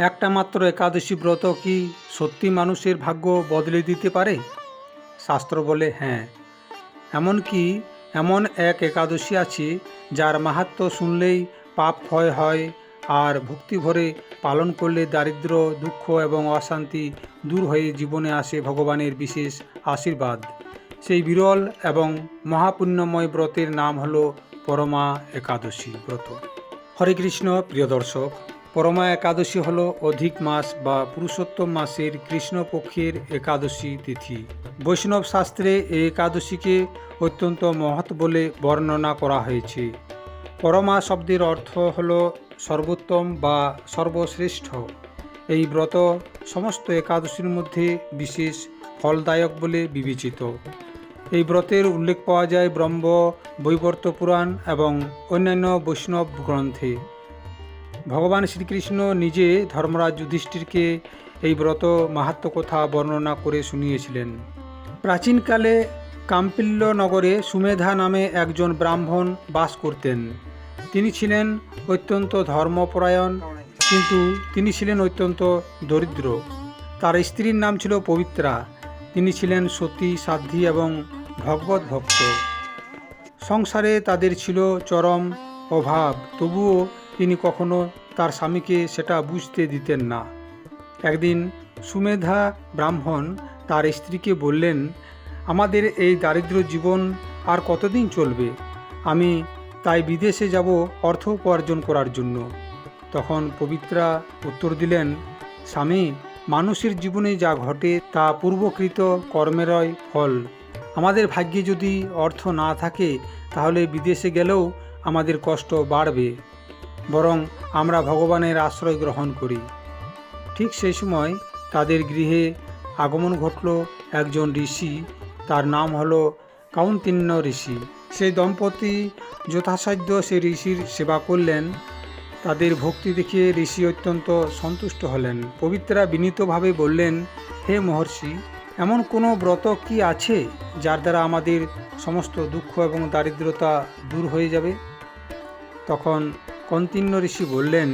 একটা মাত্র একাদশী ব্রত কি সত্যি মানুষের ভাগ্য বদলে দিতে পারে? শাস্ত্র বলে হ্যাঁ। এমনকি এমন এক একাদশী আছে যার মাহাত্ম্য শুনলেই পাপ ক্ষয় হয়, আর ভক্তি ভরে পালন করলে দারিদ্র্য, দুঃখ এবং অশান্তি দূর হয়ে জীবনে আসে ভগবানের বিশেষ আশীর্বাদ। সেই বিরল এবং মহাপুণ্যময় ব্রতের নাম হল পরমা একাদশী ব্রত। হরে কৃষ্ণ। প্রিয় দর্শক, পরমা একাদশী হল অধিক মাস বা পুরুষোত্তম মাসের কৃষ্ণপক্ষের একাদশী তিথি। বৈষ্ণব শাস্ত্রে এই একাদশীকে অত্যন্ত মহৎ বলে বর্ণনা করা হয়েছে। পরমা শব্দের অর্থ হল সর্বোত্তম বা সর্বশ্রেষ্ঠ। এই ব্রত সমস্ত একাদশীর মধ্যে বিশেষ ফলদায়ক বলে বিবেচিত। এই ব্রতের উল্লেখ পাওয়া যায় ব্রহ্ম বৈবর্ত পুরাণ এবং অন্যান্য বৈষ্ণব গ্রন্থে। ভগবান শ্রীকৃষ্ণ নিজে ধর্মরাজ যুধিষ্ঠিরকে এই ব্রত মাহাত্ম্য কথা বর্ণনা করে শুনিয়েছিলেন। প্রাচীনকালে কাম্পিল্য নগরে সুমেধা নামে একজন ব্রাহ্মণ বাস করতেন। তিনি ছিলেন অত্যন্ত ধর্মপরায়ণ, কিন্তু তিনি ছিলেন অত্যন্ত দরিদ্র। তার স্ত্রীর নাম ছিল পবিত্রা। তিনি ছিলেন সতী, সাধ্বী এবং ভগবত ভক্ত। সংসারে তাদের ছিল চরম অভাব, তবুও তিনি কখনো তার স্বামীকে সেটা বুঝতে দিতেন না। একদিন সুমেধা ব্রাহ্মণ তার স্ত্রীকে বললেন, আমাদের এই দারিদ্র জীবন আর কতদিন চলবে? আমি তাই বিদেশে যাব অর্থ উপার্জন করার জন্য। তখন পবিত্রা উত্তর দিলেন, স্বামী, মানুষের জীবনে যা ঘটে তা পূর্বকৃত কর্মেরই ফল। আমাদের ভাগ্যে যদি অর্থ না থাকে তাহলে বিদেশে গেলেও আমাদের কষ্ট বাড়বে, বরং আমরা ভগবানের আশ্রয় গ্রহণ করি। ঠিক সেই সময় তাদের গৃহে আগমন ঘটল একজন ঋষি। তার নাম হলো কাউন্তিন্য ঋষি। সেই দম্পতি যথাসাধ্য সে ঋষির সেবা করলেন। তাদের ভক্তি দেখে ঋষি অত্যন্ত সন্তুষ্ট হলেন। পবিত্রা বিনীতভাবে বললেন, হে মহর্ষি, এমন কোনো ব্রত কি আছে যার দ্বারা আমাদের সমস্ত দুঃখ এবং দারিদ্রতা দূর হয়ে যাবে? তখন কৌন্তিন্য ঋষি বললেন,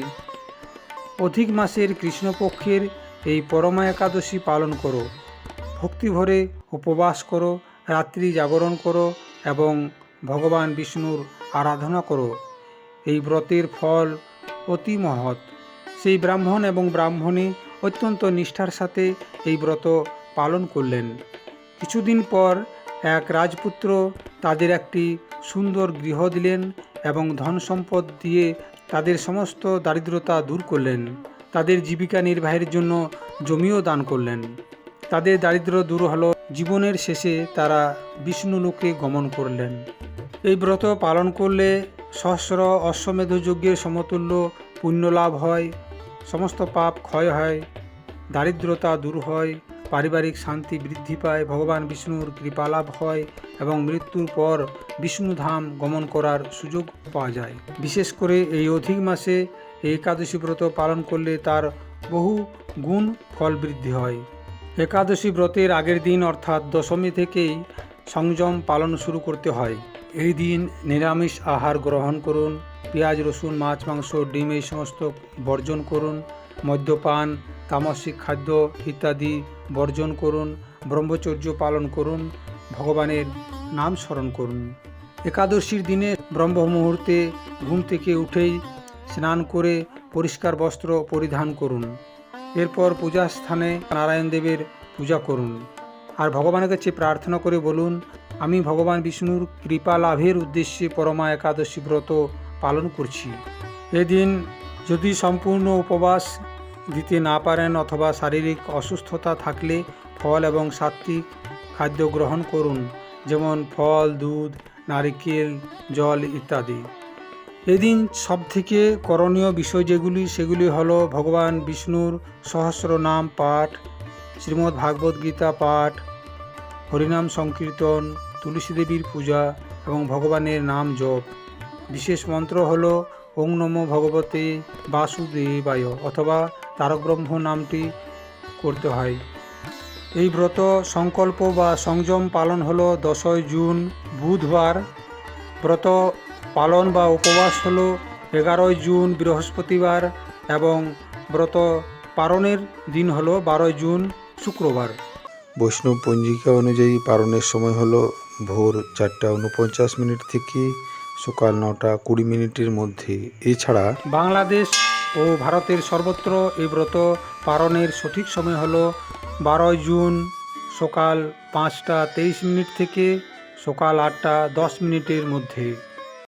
অধিক মাসের কৃষ্ণপক্ষের এই পরমা একাদশী পালন করো, ভক্তি ভরে উপবাস করো, রাত্রি জাগরণ করো এবং ভগবান বিষ্ণুর আরাধনা করো। এই ব্রতের ফল অতি মহৎ। সেই ব্রাহ্মণ এবং ব্রাহ্মণী অত্যন্ত নিষ্ঠার সাথে এই ব্রত পালন করলেন। কিছুদিন পর এক রাজপুত্র তাদের একটি সুন্দর গৃহ দিলেন এবং ধন সম্পদ দিয়ে তাদের সমস্ত দারিদ্রতা দূর করলেন। তাদের জীবিকা নির্বাহের জন্য জমিও দান করলেন। তাদের দারিদ্র্য দূর হলো। জীবনের শেষে তারা বিষ্ণুলোকে গমন করলেন। এই ব্রত পালন করলে সহস্র অশ্বমেধ যজ্ঞের সমতুল্য পুণ্য লাভ হয়, সমস্ত পাপ ক্ষয় হয়, দারিদ্রতা দূর হয়, পারিবারিক শান্তি বৃদ্ধি পায়, ভগবান বিষ্ণুর কৃপা লাভ হয় এবং মৃত্যুর পর বিষ্ণুধাম গমন করার সুযোগ পাওয়া যায়। বিশেষ করে এই অধিক মাসে এই একাদশী ব্রত পালন করলে তার বহু গুণ ফল বৃদ্ধি হয়। একাদশী ব্রতের আগের দিন অর্থাৎ দশমী থেকেই সংযম পালন শুরু করতে হয়। এই দিন নিরামিষ আহার গ্রহণ করুন, পেঁয়াজ, রসুন, মাছ, মাংস, ডিম এই সমস্ত বর্জন করুন, মদ্যপান, তামসিক খাদ্য ইত্যাদি বর্জন করুন, ব্রহ্মচর্য পালন করুন, ভগবানের নাম স্মরণ করুন। একাদশীর দিনে ব্রহ্ম মুহূর্তে ঘুম থেকে উঠেই স্নান করে পরিষ্কার বস্ত্র পরিধান করুন। এরপর পূজা স্থানে নারায়ণ দেবের পূজা করুন আর ভগবানের কাছে প্রার্থনা করে বলুন, আমি ভগবান বিষ্ণুর কৃপা লাভের উদ্দেশ্যে পরমা একাদশী ব্রত পালন করছি। এদিন যদি সম্পূর্ণ উপবাস দিতে না পারেন অথবা শারীরিক অসুস্থতা থাকলে ফল এবং সাত্ত্বিক খাদ্য গ্রহণ করুন, যেমন ফল, দুধ, নারিকেল, জল ইত্যাদি। এদিন সবথেকে করণীয় বিষয় সেগুলি হলো ভগবান বিষ্ণুর সহস্র নাম পাঠ, শ্রীমদ্ ভাগবত গীতা পাঠ, হরিনাম সংকীর্তন, তুলসী দেবীর পূজা এবং ভগবানের নাম জপ। বিশেষ মন্ত্র হলো ওং নমো ভগবতে বাসুদেবায় অথবা তারক ব্রহ্ম নামটি করতে হয়। এই ব্রত সংকল্প বা সংযম পালন হলো 10 জুন বুধবার, ব্রত পালন বা উপবাস হলো 11 জুন বৃহস্পতিবার এবং ব্রত পারণের দিন হলো 12 জুন শুক্রবার। বৈষ্ণব পঞ্জিকা অনুযায়ী পারণের সময় হলো ভোর 4:49 থেকে সকাল 9:20 মধ্যে। এছাড়া বাংলাদেশ ও ভারতের সর্বত্র এই ব্রত পালনের সঠিক সময় হলো 12 জুন সকাল 5:23 থেকে সকাল 8:10 মধ্যে।